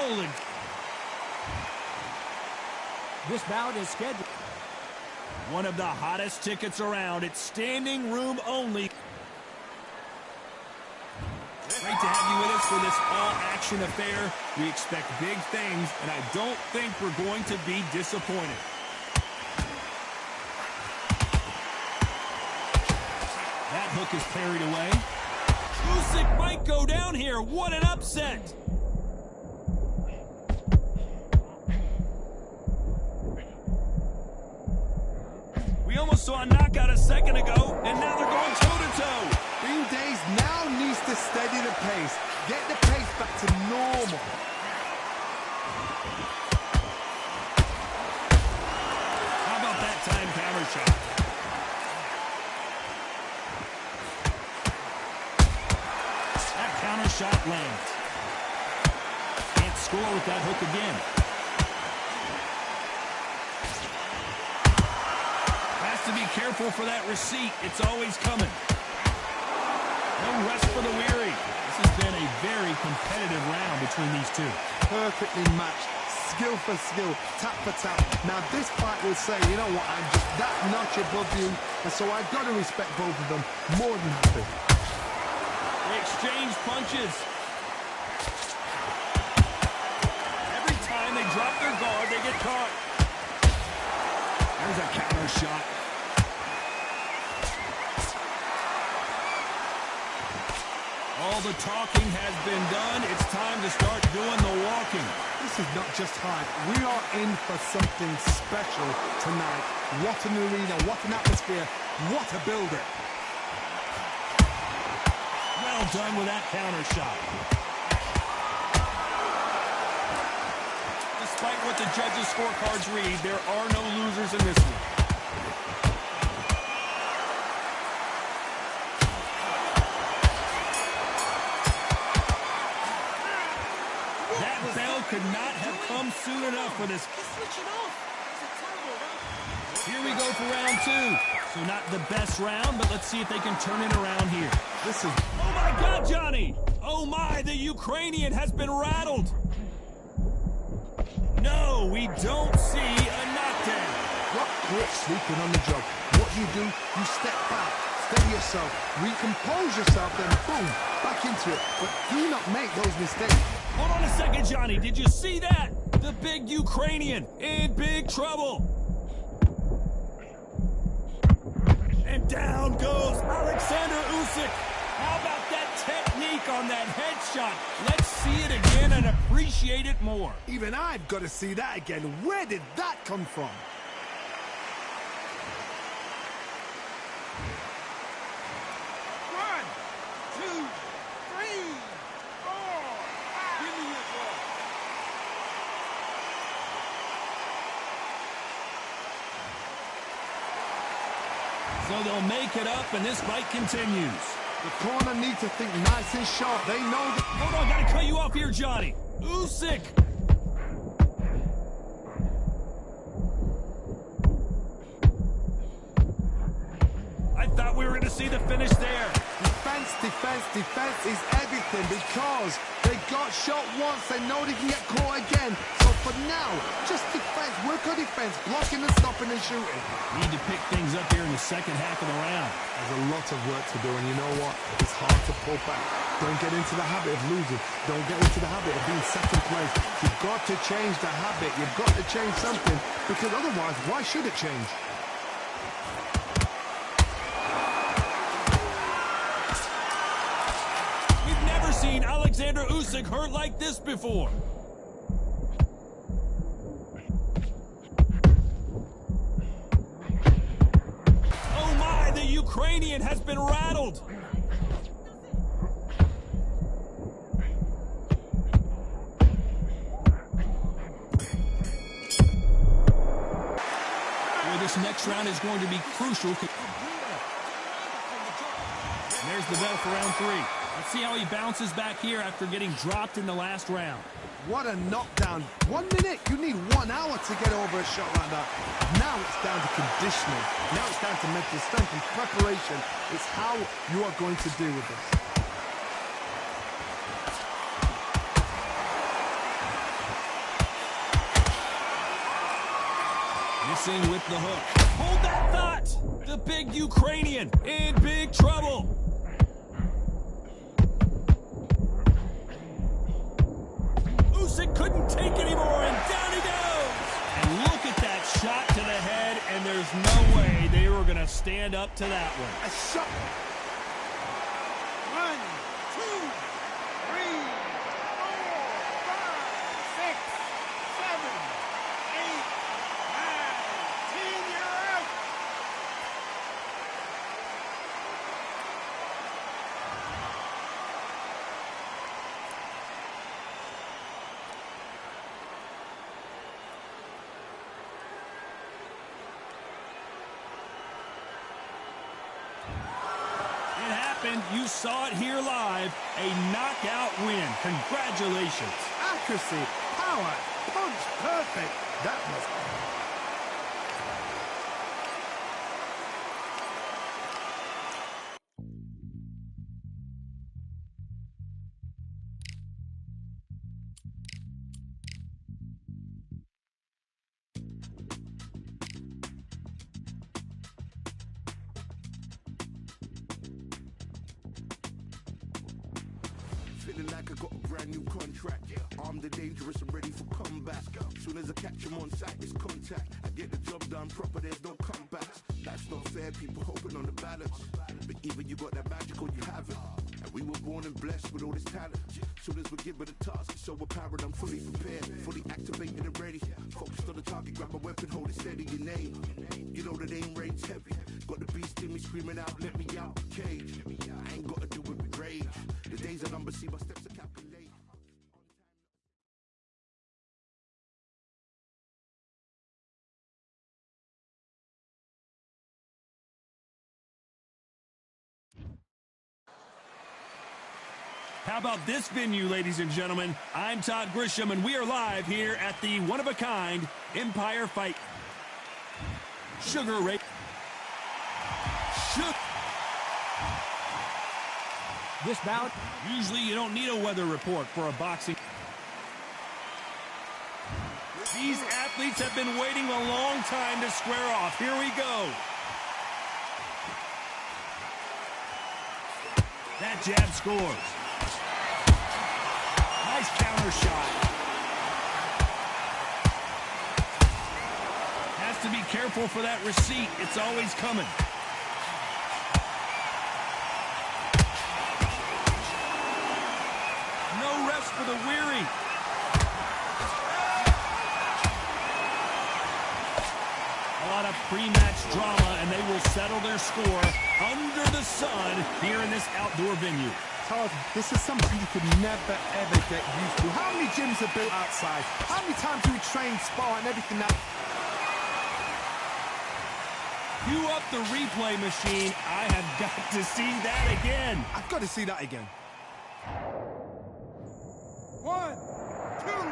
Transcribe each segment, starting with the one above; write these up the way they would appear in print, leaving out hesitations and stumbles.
rolling. This bout is scheduled. One of the hottest tickets around. It's standing room only. Great to have you with us for this all-action affair. We expect big things, and I don't think we're going to be disappointed. That hook is carried away. Usyk might go down here. What an upset! We almost saw a knockout a second ago, and now they're going toe-to-toe. Green Days now needs to steady the pace. Get the pace back to normal. How about that time counter shot? That counter shot lands. Can't score with that hook again. Has to be careful for that receipt. It's always coming. No rest for the weary. This has been a very competitive round between these two. Perfectly matched. Skill for skill, tap for tap. Now this fight will say, you know what, I'm just that notch above you, and so I've got to respect both of them more than happy. They exchange punches. Every time they drop their guard, they get caught. There's a counter shot. All the talking has been done. It's time to start doing the walking. This is not just hype. We are in for something special tonight. What an arena, what an atmosphere, what a build-up. Well done with that counter shot. Despite what the judges' scorecards read, there are no losers in this one. Could not have come soon enough for this. Here we go for round two. So not the best round, but let's see if they can turn it around here. This is... Oh my God, Johnny! Oh my, the Ukrainian has been rattled. No, we don't see a knockdown. What grit sleeping on the job. What do? You step back, steady yourself, recompose yourself, then boom, back into it. But do not make those mistakes. Hold on a second, Johnny. Did you see that? The big Ukrainian in big trouble. And down goes Alexander Usyk. How about that technique on that headshot? Let's see it again and appreciate it more. Even I've got to see that again. Where did that come from? So they'll make it up, and this fight continues. The corner need to think nice and sharp. They know that... Hold on, gotta cut you off here, Johnny. Usyk. I thought we were going to see the finish there. Defense, defense, defense is everything because they got shot once. They know they can get caught again. So for now, just defense, work on defense, blocking and stopping and shooting. Need to pick things up here in the second half of the round. There's a lot of work to do, and you know what? It's hard to pull back. Don't get into the habit of losing. Don't get into the habit of being second place. You've got to change the habit. You've got to change something, because otherwise, why should it change? We've never seen Alexander Usyk hurt like this before. Oh my, the Ukrainian has been rattled. This next round is going to be crucial. And there's the bell for round three. Let's see how he bounces back here after getting dropped in the last round. What a knockdown. 1 minute, you need 1 hour to get over a shot like that. Now it's down to conditioning. Now it's down to mental strength and preparation. It's how you are going to deal with this. chasing with the hook. Hold that thought! The big Ukrainian in big trouble. Usyk couldn't take anymore, and down he goes! And look at that shot to the head, and there's no way they were going to stand up to that one. A shot. 1, 2, 3, 4, 5, 6, 7, 8, 9, 10, you're out! It happened. You saw it here live. A knockout win. Congratulations. Accuracy, power, punch, perfect. That was... Feeling like I got a brand new contract. Armed and dangerous and ready for comeback. Soon as I catch him on sight, it's contact. I get the job done proper, there's no comebacks. Life's not fair, people hoping on the balance. But either you got that magic or you haven't. And we were born and blessed with all this talent. Soon as we're given a task, it's overpowered, I'm fully prepared. Fully activated and ready. Focused on the target, grab my weapon, hold it steady, your name. You know that aim rain's heavy. Got the beast in me screaming out, let me out the cage. I ain't got to do it with rage. The days are numbered, see my steps are calculated. How about this venue, ladies and gentlemen? I'm Todd Grisham, and we are live here at the one-of-a-kind Empire Fight. Sugar Ray. This bout, Usually you don't need a weather report for a boxing. These athletes have been waiting a long time to square off. Here we go. That jab scores. Nice counter shot. Has to be careful for that receipt. It's always coming. No rest for the weary. A lot of pre-match drama, and they will settle their score under the sun here in this outdoor venue. Todd, this is something you could never, ever get used to. How many gyms are built outside? How many times do we train, spar, and everything that... Cue up the replay machine. I have got to see that again. I've got to see that again. 1, 2, 3, 4,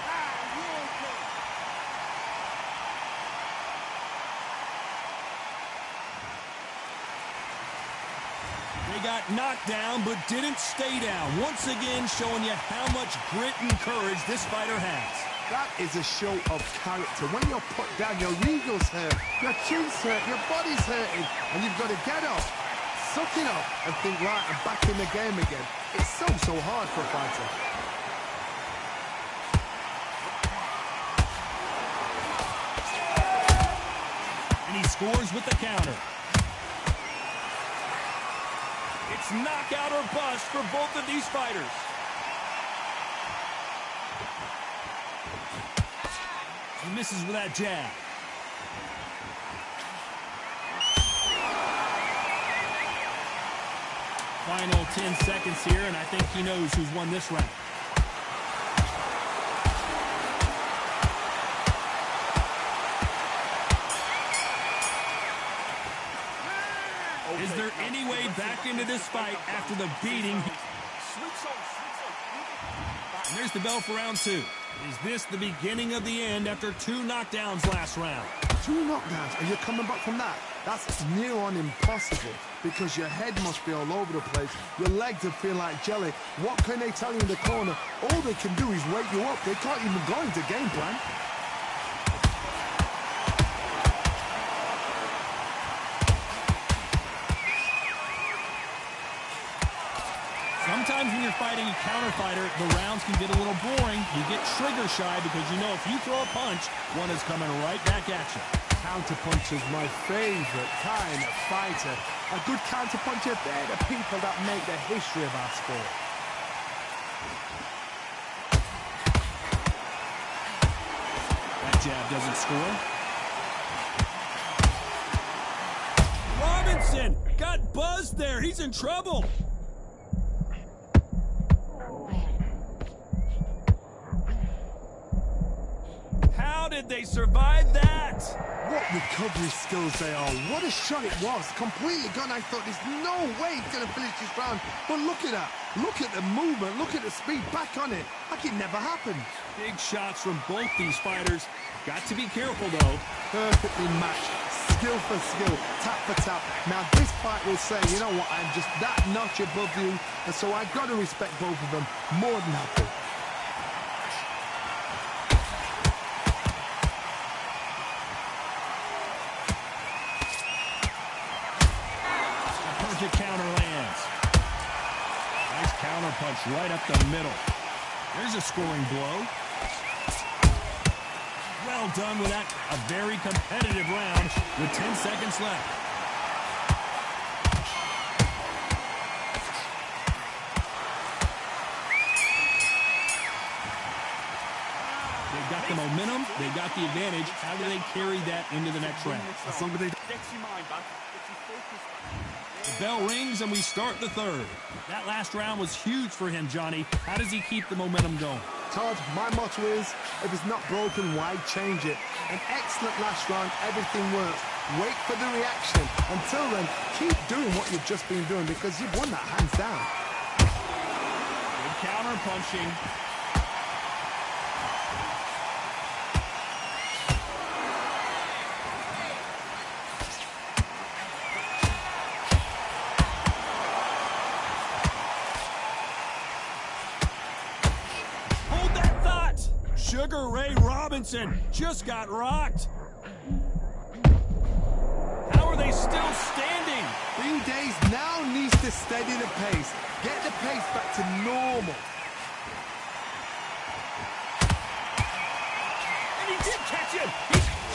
5, you're okay. They got knocked down, but didn't stay down. Once again, showing you how much grit and courage this fighter has. That is a show of character. When you're put down, your ego's hurt, your chin's hurt, your body's hurting, and you've got to get up, suck it up, and think, right, I'm back in the game again. It's so hard for a fighter. And he scores with the counter. It's knockout or bust for both of these fighters. He misses with that jab. Final 10 seconds here, and I think he knows who's won this round. Is there any way back into this fight after the beating? And there's the bell for round 2. Is this the beginning of the end after 2 knockdowns last round? 2 knockdowns, and you're coming back from that? That's near on impossible, because your head must be all over the place. Your legs will feel like jelly. What can they tell you in the corner? All they can do is wake you up. They can't even go into game plan. Sometimes when you're fighting a counter fighter, the rounds can get a little boring. You get trigger shy because you know if you throw a punch, one is coming right back at you. Counterpuncher is my favorite kind of fighter. A good counterpuncher, they're the people that make the history of our sport. That jab doesn't score. Robinson got buzzed there. He's in trouble. How did they survive that? What recovery skills they are. What a shot it was. Completely gone. I thought there's no way he's going to finish this round. But look at that. Look at the movement. Look at the speed. Back on it. Like it never happened. Big shots from both these fighters. Got to be careful, though. Perfectly matched. Skill for skill. Tap for tap. Now, this fight will say, you know what, I'm just that notch above you. And so I've got to respect both of them more than happy. Perfect counter lands. Nice counter punch right up the middle. There's a scoring blow. Well done with that. A very competitive round with 10 seconds left. They got the momentum. They got the advantage. How do they carry that into the next round? As long as they... Gets your mind back. Gets you focused. The bell rings and we start the third. That last round was huge for him, Johnny. How does he keep the momentum going? Todd, my motto is, if it's not broken, why change it? An excellent last round, everything works. Wait for the reaction. Until then, keep doing what you've just been doing because you've won that hands down. Good counter punching. Sugar Ray Robinson just got rocked. How are they still standing? Green Days now needs to steady the pace. Get the pace back to normal. And he did catch him.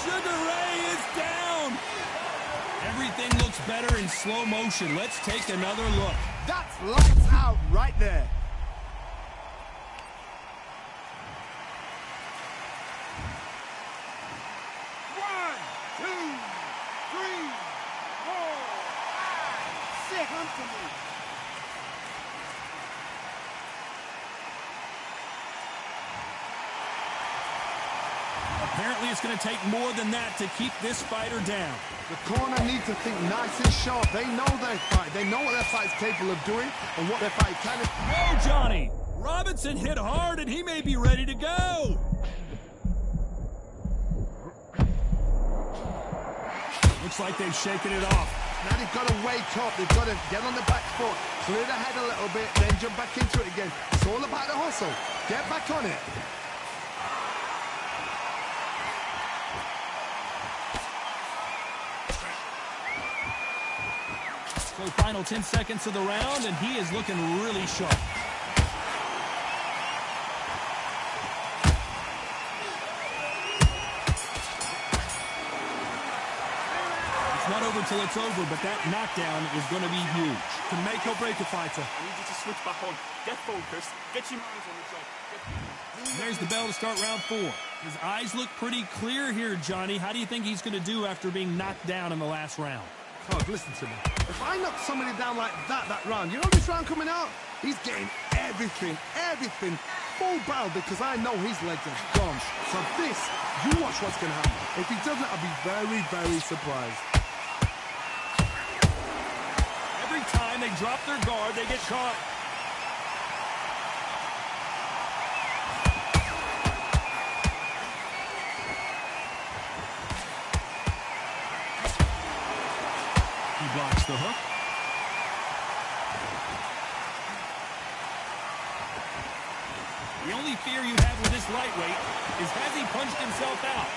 Sugar Ray is down. Everything looks better in slow motion. Let's take another look. That's lights out right there. Apparently it's going to take more than that to keep this fighter down. The corner needs to think nice and sharp. They know their fight. They know what their fight's capable of doing and what their fight can. Whoa, Johnny! Robinson hit hard and he may be ready to go. Looks like they've shaken it off. Now they've got to wake up. They've got to get on the back foot, clear the head a little bit, then jump back into it again. It's all about the hustle. Get back on it. So final 10 seconds of the round, and he is looking really sharp. It's not over till it's over, but that knockdown is going to be huge. To make or break a fighter. I need you to switch back on. Get focused. Get your mind on the job. There's the bell to start round 4. His eyes look pretty clear here, Johnny. How do you think he's going to do after being knocked down in the last round? Todd, listen to me. If I knock somebody down like that round, you know this round coming out? He's getting everything, full barrel because I know his legs are gone. So this, you watch what's going to happen. If he doesn't, I'll be very, very surprised. Every time they drop their guard, they get caught. Blocks the hook. The only fear you have with this lightweight is has he punched himself out?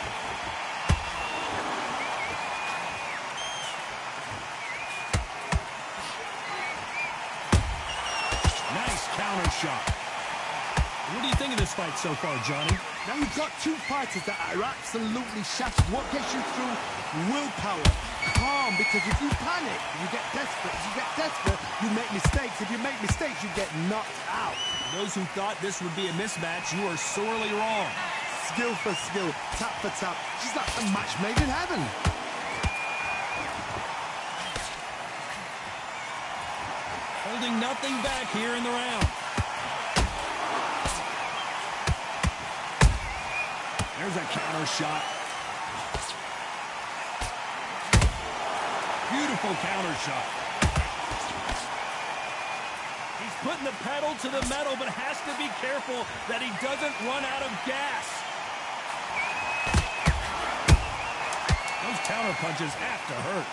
Nice counter shot. What do you think of this fight so far, Johnny? Now you've got two fighters that are absolutely shattered. What gets you through? Willpower. Calm, because if you panic, you get desperate. If you get desperate, you make mistakes. If you make mistakes, you get knocked out. Those who thought this would be a mismatch, you are sorely wrong. Skill for skill, tap for tap. She's like a match made in heaven. Holding nothing back here in the round. There's a counter shot. Beautiful counter shot. He's putting the pedal to the metal, but has to be careful that he doesn't run out of gas. Those counter punches have to hurt.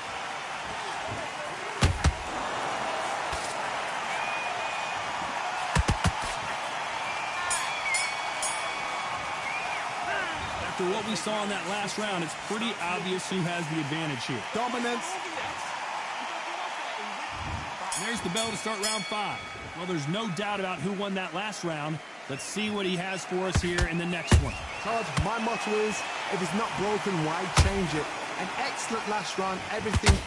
After what we saw in that last round, it's pretty obvious who has the advantage here. Dominance. There's the bell to start round 5. Well, there's no doubt about who won that last round. Let's see what he has for us here in the next one. Todd, my motto is, if it's not broken, why change it? An excellent last round, everything.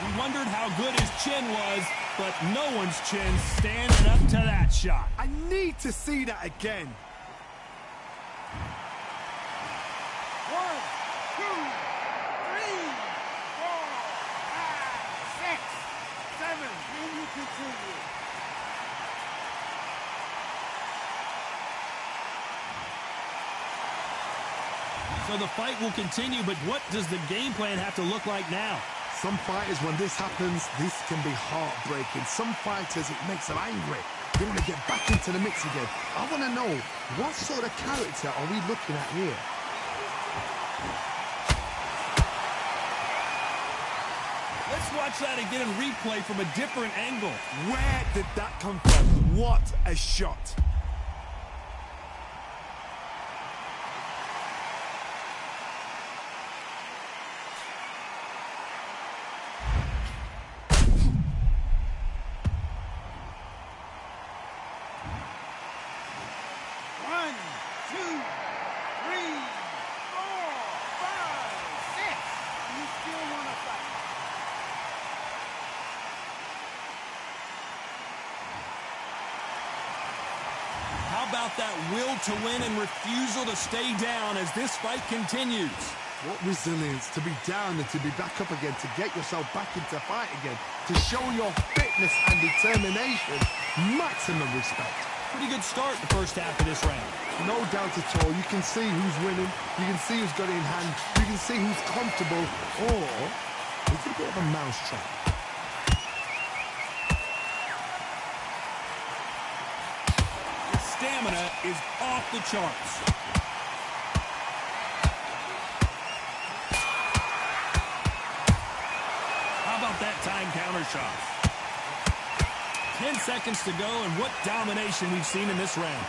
We wondered how good his chin was, but no one's chin standing up to that shot. I need to see that again. 1, 2, 3, 4, 5, 6, 7. Then you continue. So the fight will continue, but what does the game plan have to look like now? Some fighters, when this happens, this can be heartbreaking. Some fighters, it makes them angry. They want to get back into the mix again. I want to know, what sort of character are we looking at here? Let's watch that again and replay from a different angle. Where did that come from? What a shot. How about that will to win and refusal to stay down as this fight continues? What resilience to be down and to be back up again, to get yourself back into fight again, to show your fitness and determination. Maximum respect. Pretty good start the first half of this round. No doubt at all. You can see who's winning. You can see who's got it in hand. You can see who's comfortable. Or it's a bit of a mousetrap. Stamina is off the charts. How about that time counter shot? 10 seconds to go, and what domination we've seen in this round.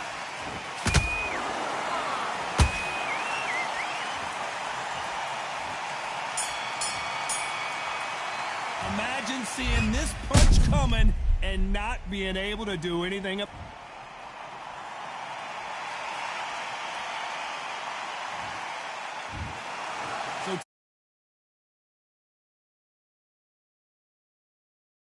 Imagine seeing this punch coming and not being able to do anything about it.